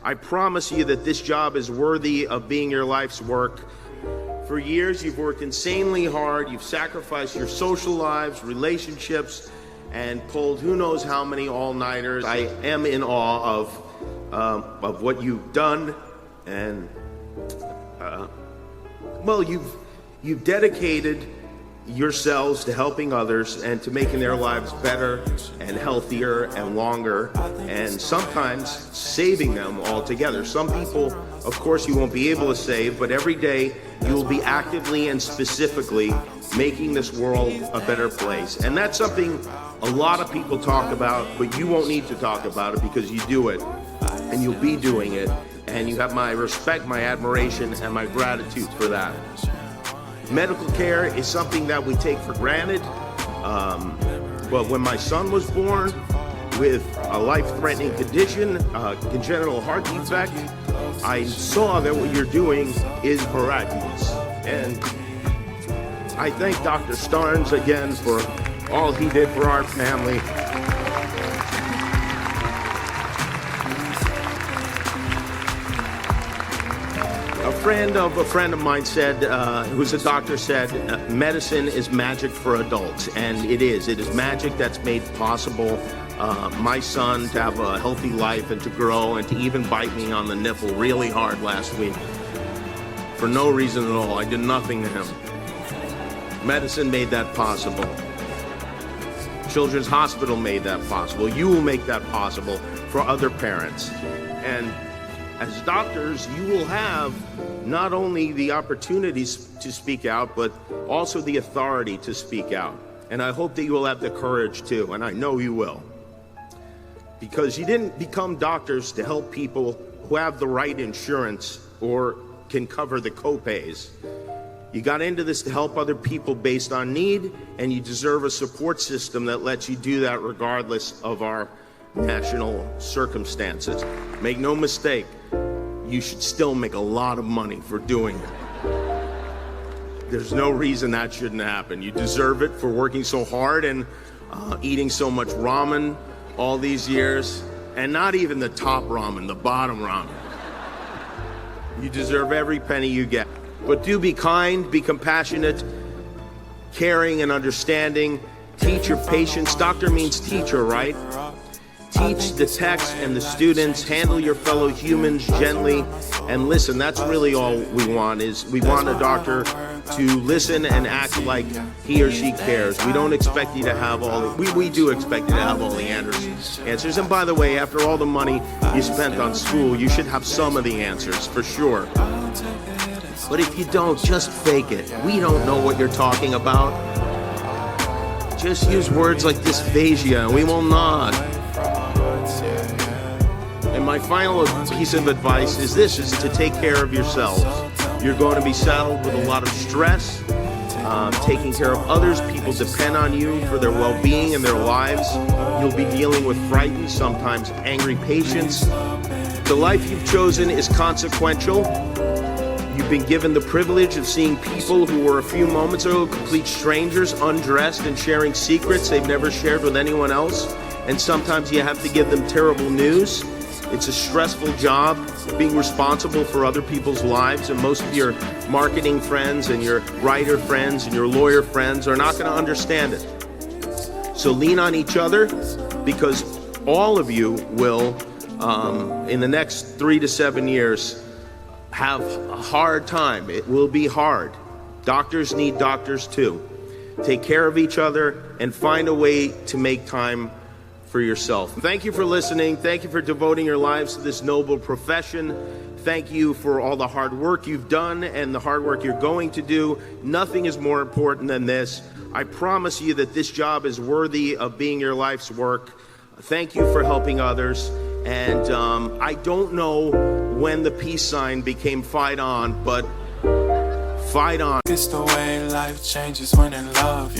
I promise you that this job is worthy of being your life's work. For years, you've worked insanely hard. You've sacrificed your social lives, relationships, and pulled who knows how many all-nighters. I am in awe of what you've done, and well, you've dedicated yourselves to helping others and to making their lives better and healthier and longer, and sometimes saving them altogether. Some people, of course, you won't be able to save, but every day you will be actively and specifically making this world a better place. And that's something a lot of people talk about, but you won't need to talk about it because you do it, and you'll be doing it, and you have my respect, my admiration, and my gratitude for that. Medical care is something that we take for granted, but when my son was born with a life-threatening condition, congenital heart defect, I saw that what you're doing is miraculous. And I thank Dr. Starnes again for all he did for our family. A friend of mine said, who's a doctor, said, medicine is magic for adults, and it is. It is magic that's made possible my son to have a healthy life and to grow and to even bite me on the nipple really hard last week for no reason at all. I did nothing to him. Medicine made that possible. Children's Hospital made that possible. You will make that possible for other parents. And as doctors, you will have not only the opportunities to speak out, but also the authority to speak out. And I hope that you will have the courage to, and I know you will. Because you didn't become doctors to help people who have the right insurance or can cover the copays. You got into this to help other people based on need, and you deserve a support system that lets you do that regardless of our national circumstances. Make no mistake, you should still make a lot of money for doing it. There's no reason that shouldn't happen. You deserve it for working so hard and eating so much ramen all these years, and not even the top ramen, the bottom ramen. You deserve every penny you get. But do be kind, be compassionate, caring and understanding. Teach your patients. Doctor means teacher, right? Teach the techs and the students, handle your fellow humans gently, and listen. That's really all we want, is we want a doctor to listen and act like he or she cares. We don't expect you to have we do expect you to have all the answers. And by the way, after all the money you spent on school, you should have some of the answers, for sure. But if you don't, just fake it. We don't know what you're talking about. Just use words like dysphagia, and we will nod. And my final piece of advice is this, is to take care of yourselves. You're going to be saddled with a lot of stress, taking care of others. People depend on you for their well-being and their lives. You'll be dealing with frightened, sometimes angry patients. The life you've chosen is consequential. You've been given the privilege of seeing people who were a few moments ago complete strangers, undressed and sharing secrets they've never shared with anyone else. And sometimes you have to give them terrible news. It's a stressful job, being responsible for other people's lives, and most of your marketing friends and your writer friends and your lawyer friends are not going to understand it. So lean on each other, because all of you will, in the next 3 to 7 years, have a hard time. It will be hard. Doctors need doctors too. Take care of each other and find a way to make time for yourself. Thank you for listening. Thank you for devoting your lives to this noble profession. Thank you for all the hard work you've done and the hard work you're going to do. Nothing is more important than this. I promise you that this job is worthy of being your life's work. Thank you for helping others. And I don't know when the peace sign became fight on, but fight on. It's the way life changes when in love.